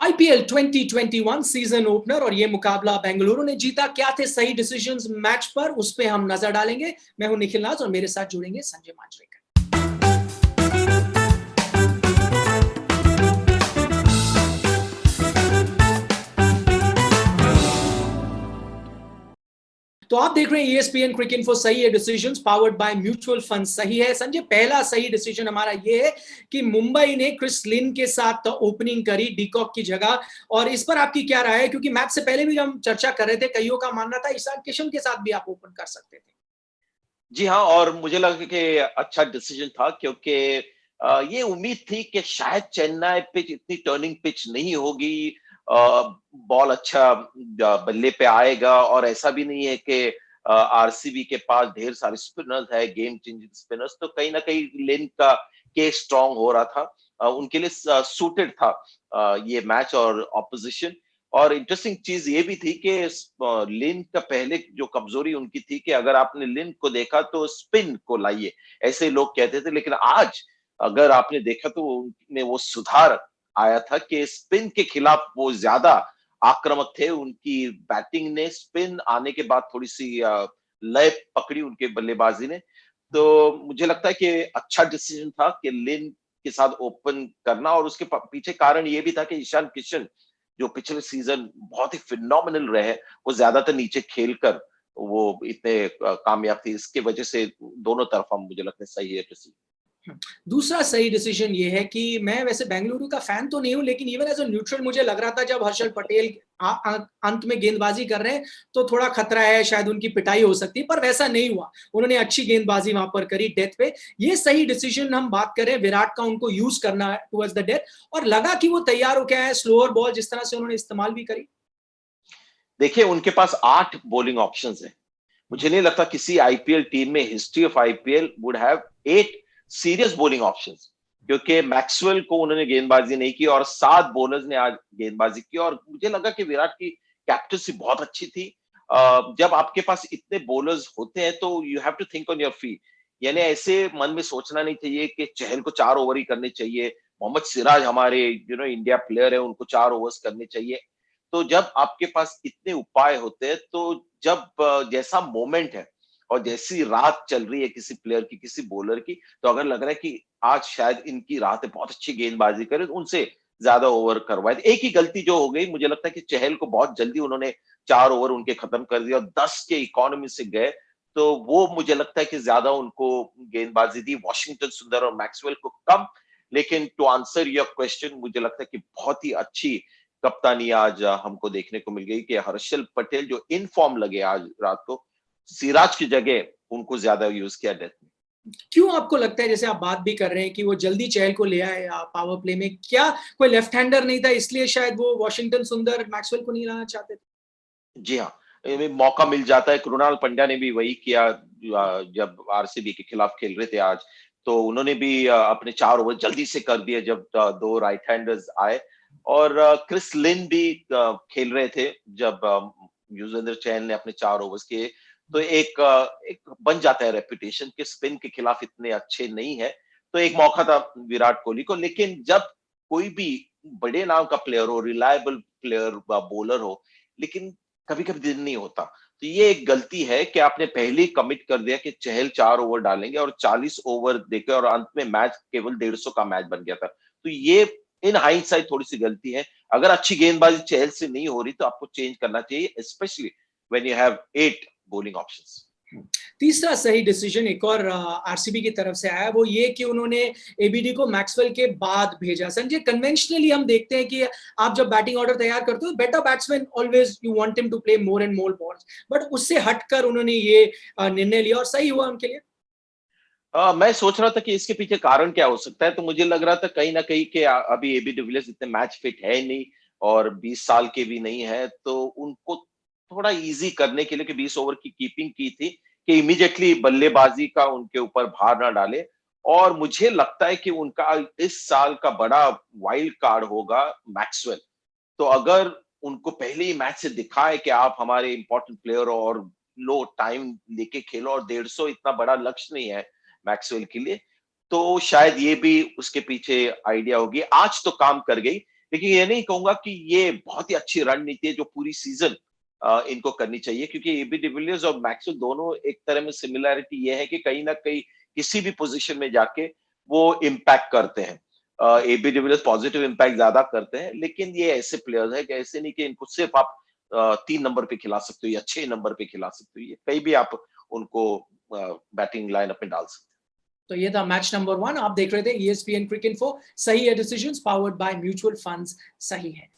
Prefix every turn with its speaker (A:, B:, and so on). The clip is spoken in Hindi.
A: आईपीएल 2021 सीजन ओपनर और ये मुकाबला बेंगलुरु ने जीता। क्या थे सही डिसीजंस मैच पर, उस पे हम नजर डालेंगे। मैं हूं निखिल नाज और मेरे साथ जुड़ेंगे संजय मांजरेकर। तो आप देख रहे हैं ESPN क्रिकेट इन्फो। सही है decisions powered by mutual fund. सही है संजय, पहला सही डिसीजन हमारा ये है कि मुंबई ने क्रिस लिन के साथ ओपनिंग करी डीकॉक की जगह। और इस पर आपकी क्या राय है, क्योंकि मैच से पहले भी हम चर्चा कर रहे थे, कईयों का मानना था ईशान किशन के साथ भी आप ओपन कर सकते थे।
B: जी हाँ, और मुझे लगा कि अच्छा डिसीजन था क्योंकि ये उम्मीद थी कि शायद चेन्नई पिच इतनी टर्निंग पिच नहीं होगी। बॉल अच्छा बल्ले पे आएगा और ऐसा भी नहीं है कि आरसीबी के पास ढेर सारे स्पिनर्स है, गेम चेंजिंग स्पिनर्स, तो कहीं ना कहीं लेन का केस स्ट्रांग हो रहा था। उनके लिए सूटेड था ये मैच और ऑपोजिशन। और इंटरेस्टिंग चीज ये भी थी कि लिन का पहले जो कमजोरी उनकी थी कि अगर आपने लिन को देखा तो स्पिन को लाइए, ऐसे लोग कहते थे। लेकिन आज अगर आपने देखा तो उनमें वो सुधार आया था कि स्पिन के खिलाफ वो ज्यादा आक्रामक थे। उनकी बैटिंग ने स्पिन आने के बाद थोड़ी सी लय पकड़ी उनके बल्लेबाजी ने। तो मुझे लगता है कि अच्छा डिसीजन था कि लिन के साथ ओपन करना। और उसके पीछे कारण ये भी था कि ईशान किशन जो पिछले सीजन बहुत ही फिनोमिनल रहे, वो ज्यादातर नीचे खेलकर वो इतने कामयाब थे। इसके वजह से दोनों तरफा मुझे लगता है सही है डिसीजन।
A: दूसरा सही डिसीजन ये है कि मैं वैसे बेंगलुरु का फैन तो नहीं हूं, लेकिन इवन एज अ न्यूट्रल मुझे लग रहा था जब हर्षल पटेल अंत में गेंदबाजी कर रहे हैं तो थोड़ा खतरा है, शायद उनकी पिटाई हो सकती है, पर वैसा नहीं हुआ। उन्होंने अच्छी गेंदबाजी वहां पर करी डेथ पे। ये सही डिसीजन हम बात करें विराट का, उनको यूज करना है टुवर्ड्स द डेथ, और लगा कि वो तैयार हो गया है। स्लोअर बॉल जिस तरह से उन्होंने इस्तेमाल भी करी।
B: देखिए, उनके पास 8 बॉलिंग ऑप्शंस हैं। मुझे नहीं लगता किसी आईपीएल टीम में history of IPL would have 8 serious bowling options, क्योंकि मैक्सवेल को उन्होंने गेंदबाजी नहीं की और 7 बॉलर्स ने आज गेंदबाजी की। और मुझे लगा कि विराट की कैप्टनसी बहुत अच्छी थी। जब आपके पास इतने बॉलर्स होते हैं तो you have to think on your feet. यानी ऐसे मन में सोचना नहीं चाहिए कि चहल को 4 ओवर ही करने चाहिए, मोहम्मद सिराज हमारे इंडिया प्लेयर है, उनको 4 ओवर्स करने चाहिए। तो जब आपके पास इतने उपाय होते हैं, तो जब जैसा मोमेंट है और जैसी रात चल रही है किसी प्लेयर की, किसी बॉलर की, तो अगर लग रहा है कि आज शायद इनकी रात है, बहुत अच्छी गेंदबाजी करे, तो उनसे ज्यादा ओवर करवाए। एक ही गलती जो हो गई, मुझे लगता है कि चहल को बहुत जल्दी उन्होंने 4 ओवर उनके खत्म कर दिया और 10 के इकोनॉमी से गए। तो वो मुझे लगता है कि ज्यादा उनको गेंदबाजी दी, वॉशिंगटन सुंदर और मैक्सवेल को कम। लेकिन टू आंसर योर क्वेश्चन, मुझे लगता है कि बहुत ही अच्छी कप्तानी आज हमको देखने को मिल गई कि हर्षल पटेल जो इन फॉर्म लगे आज रात को, सिराज की जगह उनको ज्यादा यूज किया डेथ में।
A: क्यों आपको लगता है, जैसे आप बात भी कर रहे हैं कि वो जल्दी चहल को ले आए पावर प्ले में, क्या कोई लेफ्ट हैंडर नहीं था इसलिए शायद वो वॉशिंगटन सुंदर मैक्सवेल को नहीं लाना चाहते थे?
B: जी हाँ, मौका मिल जाता है। कृणाल पंड्या ने भी वही किया जब आरसीबी के खिलाफ खेल रहे थे आज। तो उन्होंने भी अपने 4 ओवर जल्दी से कर दिए जब 2 राइट हैंडर्स आए। और क्रिस लिन भी खेल रहे थे जब युजवेंद्र चहल ने अपने 4 ओवर्स किए। तो एक बन जाता है रेपुटेशन कि स्पिन के खिलाफ इतने अच्छे नहीं है। तो एक मौका था विराट कोहली को। लेकिन जब कोई भी बड़े नाम का प्लेयर हो, रिलायबल प्लेयर बॉलर हो, लेकिन कभी कभी दिन नहीं होता, तो ये एक गलती है कि आपने पहले ही कमिट कर दिया कि चहल 4 ओवर डालेंगे और 40 ओवर देके, और अंत में मैच केवल 150 का मैच बन गया था। तो ये इन हाइंडसाइट थोड़ी सी गलती है। अगर अच्छी गेंदबाजी चहल से नहीं हो रही तो आपको चेंज करना चाहिए, specially when you have 8 bowling options.
A: तीसरा सही डिसीजन एक और आरसीबी की तरफ से आया, वो ये कि उन्होंने एबीडी को मैक्सवेल के बाद भेजा। संजय, कन्वेंशनली हम देखते हैं कि आप जब बैटिंग ऑर्डर तैयार करते हो, better batsman always you want him to play more and more balls, but उससे हटकर उन्होंने ये निर्णय लिया और सही हुआ उनके लिए।
B: मैं सोच रहा था कि इसके पीछे कारण क्या हो सकता है, तो मुझे लग रहा था कहीं ना कहीं कि अभी एबी डिविलियर्स इतने मैच फिट है नहीं और 20 साल के भी नहीं है, तो उनको थोड़ा इजी करने के लिए कि 20 ओवर की कीपिंग की थी कि इमीडिएटली बल्लेबाजी का उनके ऊपर भार ना डाले। और मुझे लगता है कि उनका इस साल का बड़ा वाइल्ड कार्ड होगा मैक्सवेल। तो अगर उनको पहले ही मैच से दिखाए कि आप हमारे इंपॉर्टेंट प्लेयर हो और लो टाइम लेके खेलो, और 150 इतना बड़ा लक्ष्य नहीं है मैक्सवेल के लिए, तो शायद ये भी उसके पीछे आइडिया होगी। आज तो काम कर गई, लेकिन ये नहीं कहूंगा कि ये बहुत ही अच्छी रणनीति है जो पूरी सीजन इनको करनी चाहिए, क्योंकि एबी डिविलियर्स और मैक्सवेल दोनों एक तरह में सिमिलैरिटी ये है कि कहीं ना कहीं किसी भी पोजीशन में जाके वो इम्पैक्ट करते हैं। एबी डिविलियर्स पॉजिटिव इम्पैक्ट ज्यादा करते हैं, लेकिन ये ऐसे प्लेयर्स है कि ऐसे नहीं कि इनको सिर्फ आप 3 नंबर पे खिला सकते हो या 6 नंबर पे खिला सकते हो, ये कहीं भी आप उनको बैटिंग लाइनअप में डाल सकते हो।
A: तो ये था मैच नंबर 1। आप देख रहे थे ESPN क्रिक इन्फो। सही है decisions, powered by mutual funds, सही है।